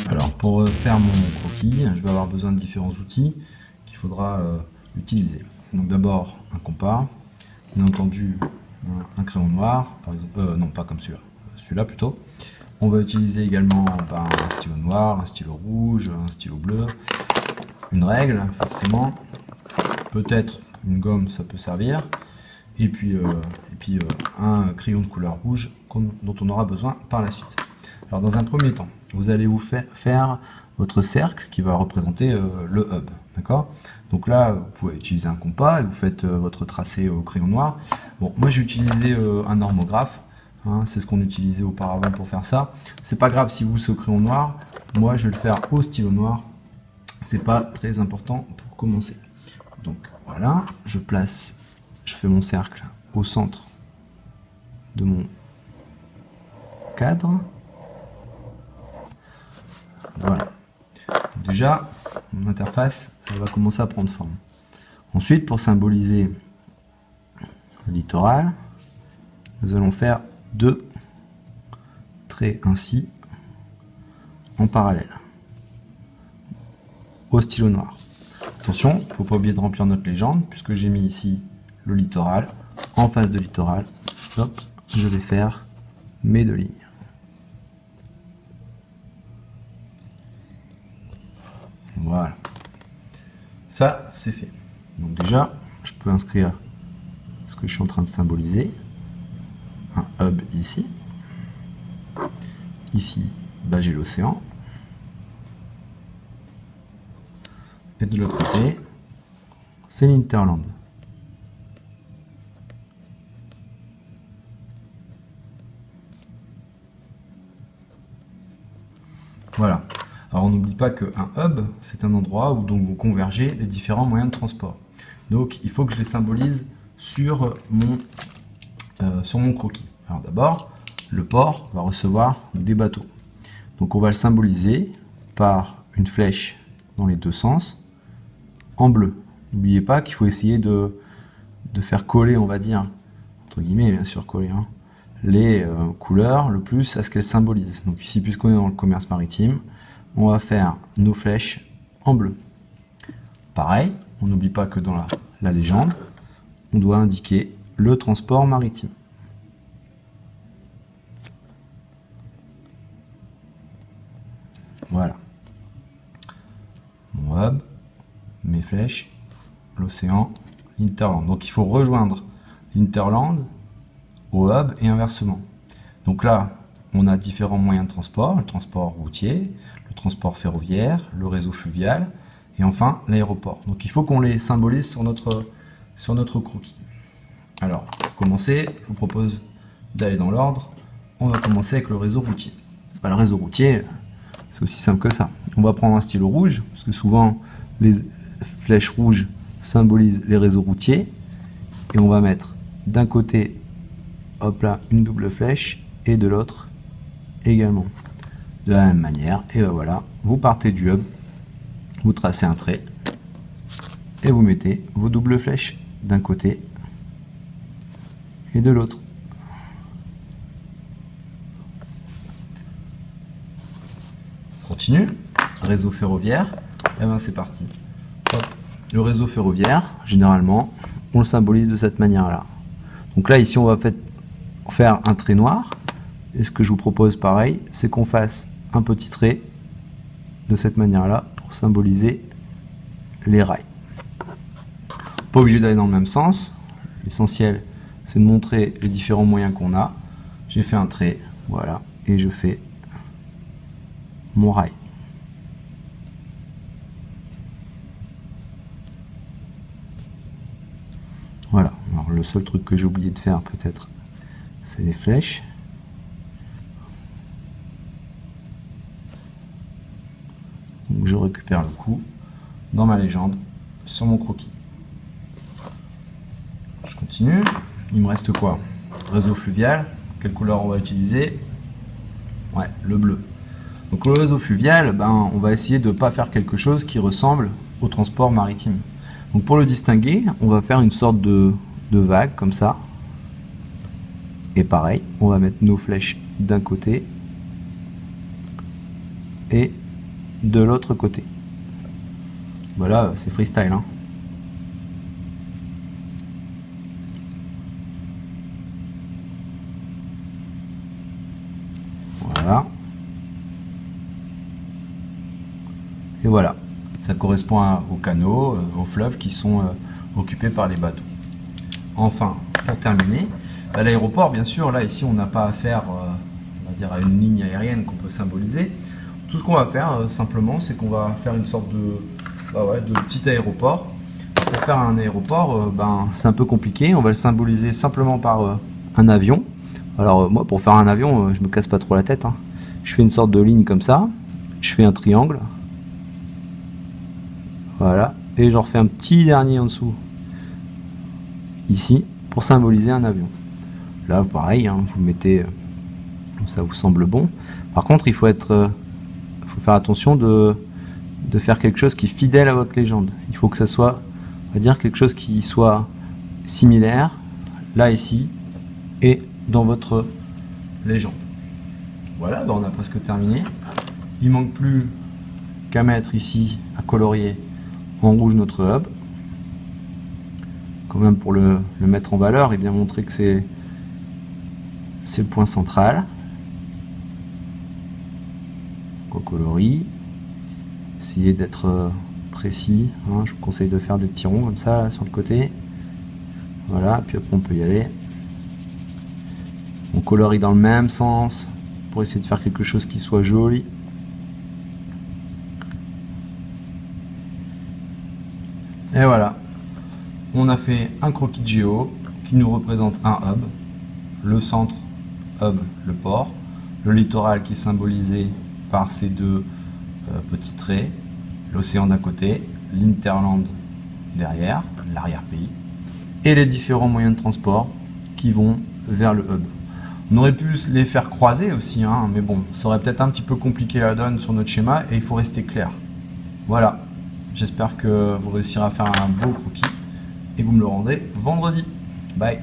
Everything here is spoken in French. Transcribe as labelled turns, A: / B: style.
A: Alors pour faire mon croquis, je vais avoir besoin de différents outils qu'il faudra utiliser. Donc d'abord un compas, bien entendu un crayon noir, par exemple, non pas comme celui-là, celui-là plutôt. On va utiliser également un stylo noir, un stylo rouge, un stylo bleu, une règle forcément, peut-être une gomme ça peut servir, et puis un crayon de couleur rouge dont on aura besoin par la suite. Alors dans un premier temps, vous allez vous faire votre cercle qui va représenter le hub, d'accord? Donc là, vous pouvez utiliser un compas et vous faites votre tracé au crayon noir. Bon, moi j'ai utilisé un normographe, hein, c'est ce qu'on utilisait auparavant pour faire ça. C'est pas grave si vous c'est au crayon noir, moi je vais le faire au stylo noir. C'est pas très important pour commencer. Donc voilà, je fais mon cercle au centre de mon cadre. Voilà. Déjà, mon interface elle va commencer à prendre forme. Ensuite, pour symboliser le littoral, nous allons faire deux traits ainsi en parallèle au stylo noir. Attention, il ne faut pas oublier de remplir notre légende, puisque j'ai mis ici le littoral. En face de littoral, hop, je vais faire mes deux lignes. Voilà. Ça, c'est fait. Donc déjà, je peux inscrire ce que je suis en train de symboliser. Un hub ici. Ici, bah, j'ai l'océan. Et de l'autre côté, c'est l'Hinterland. Voilà. Alors on n'oublie pas qu'un hub, c'est un endroit où donc vont converger les différents moyens de transport. Donc il faut que je les symbolise sur mon croquis. Alors d'abord, le port va recevoir des bateaux. Donc on va le symboliser par une flèche dans les deux sens, en bleu. N'oubliez pas qu'il faut essayer de faire coller, on va dire, entre guillemets bien sûr coller, hein, les couleurs le plus à ce qu'elles symbolisent. Donc ici, puisqu'on est dans le commerce maritime, on va faire nos flèches en bleu. Pareil, on n'oublie pas que dans la légende, on doit indiquer le transport maritime. Voilà. Mon hub, mes flèches, l'océan, l'Hinterland. Donc il faut rejoindre l'Hinterland au hub et inversement. Donc là, on a différents moyens de transport, le transport routier, le transport ferroviaire, le réseau fluvial et enfin l'aéroport. Donc il faut qu'on les symbolise sur notre croquis. Alors, pour commencer, je vous propose d'aller dans l'ordre. On va commencer avec le réseau routier. Bah, le réseau routier, c'est aussi simple que ça. On va prendre un stylo rouge, parce que souvent les flèches rouges symbolisent les réseaux routiers. Et on va mettre d'un côté, hop là, une double flèche et de l'autre également. De la même manière, et ben voilà, vous partez du hub, vous tracez un trait et vous mettez vos doubles flèches d'un côté et de l'autre. Continue, réseau ferroviaire, et ben c'est parti. Hop. Le réseau ferroviaire, généralement, on le symbolise de cette manière-là. Donc là, ici, on va faire un trait noir. Et ce que je vous propose, pareil, c'est qu'on fasse un petit trait de cette manière-là pour symboliser les rails. Pas obligé d'aller dans le même sens. L'essentiel, c'est de montrer les différents moyens qu'on a. J'ai fait un trait, voilà, et je fais mon rail. Voilà. Alors le seul truc que j'ai oublié de faire peut-être, c'est des flèches. Donc je récupère le coup dans ma légende sur mon croquis. Je continue. Il me reste quoi? Réseau fluvial. Quelle couleur on va utiliser? Ouais, le bleu. Donc le réseau fluvial, ben, on va essayer de ne pas faire quelque chose qui ressemble au transport maritime. Donc pour le distinguer, on va faire une sorte de vague comme ça. Et pareil, on va mettre nos flèches d'un côté et de l'autre côté. Voilà, c'est freestyle, hein. Voilà. Et voilà, ça correspond aux canaux, aux fleuves qui sont occupés par les bateaux. Enfin, pour terminer, à l'aéroport, bien sûr, là ici on n'a pas affaire on va dire à une ligne aérienne qu'on peut symboliser. Tout ce qu'on va faire simplement, c'est qu'on va faire une sorte de petit aéroport. Pour faire un aéroport, c'est un peu compliqué, on va le symboliser simplement par un avion. Alors moi, pour faire un avion, je me casse pas trop la tête, hein. Je fais une sorte de ligne comme ça, je fais un triangle, voilà, et j'en refais un petit dernier en dessous, ici, pour symboliser un avion. Là, pareil, hein, vous mettez comme ça vous semble bon. Par contre, il faut faire attention de faire quelque chose qui est fidèle à votre légende. Il faut que ça soit, on va dire, quelque chose qui soit similaire, là, ici, et dans votre légende. Voilà, on a presque terminé. Il manque plus qu'à mettre ici, à colorier en rouge notre hub. Quand même pour le mettre en valeur et bien montrer que c'est le point central. On colorie. Essayez d'être précis, hein. Je vous conseille de faire des petits ronds comme ça sur le côté. Voilà, puis après on peut y aller. On colorie dans le même sens pour essayer de faire quelque chose qui soit joli. Et voilà, on a fait un croquis de géo qui nous représente un hub, le centre hub, le port, le littoral qui est symbolisé par ces deux petits traits, l'océan d'un côté, l'interland derrière, l'arrière-pays, et les différents moyens de transport qui vont vers le hub. On aurait pu les faire croiser aussi, hein, mais bon, ça aurait peut-être un petit peu compliqué la donne sur notre schéma et il faut rester clair. Voilà, j'espère que vous réussirez à faire un beau croquis et vous me le rendez vendredi. Bye.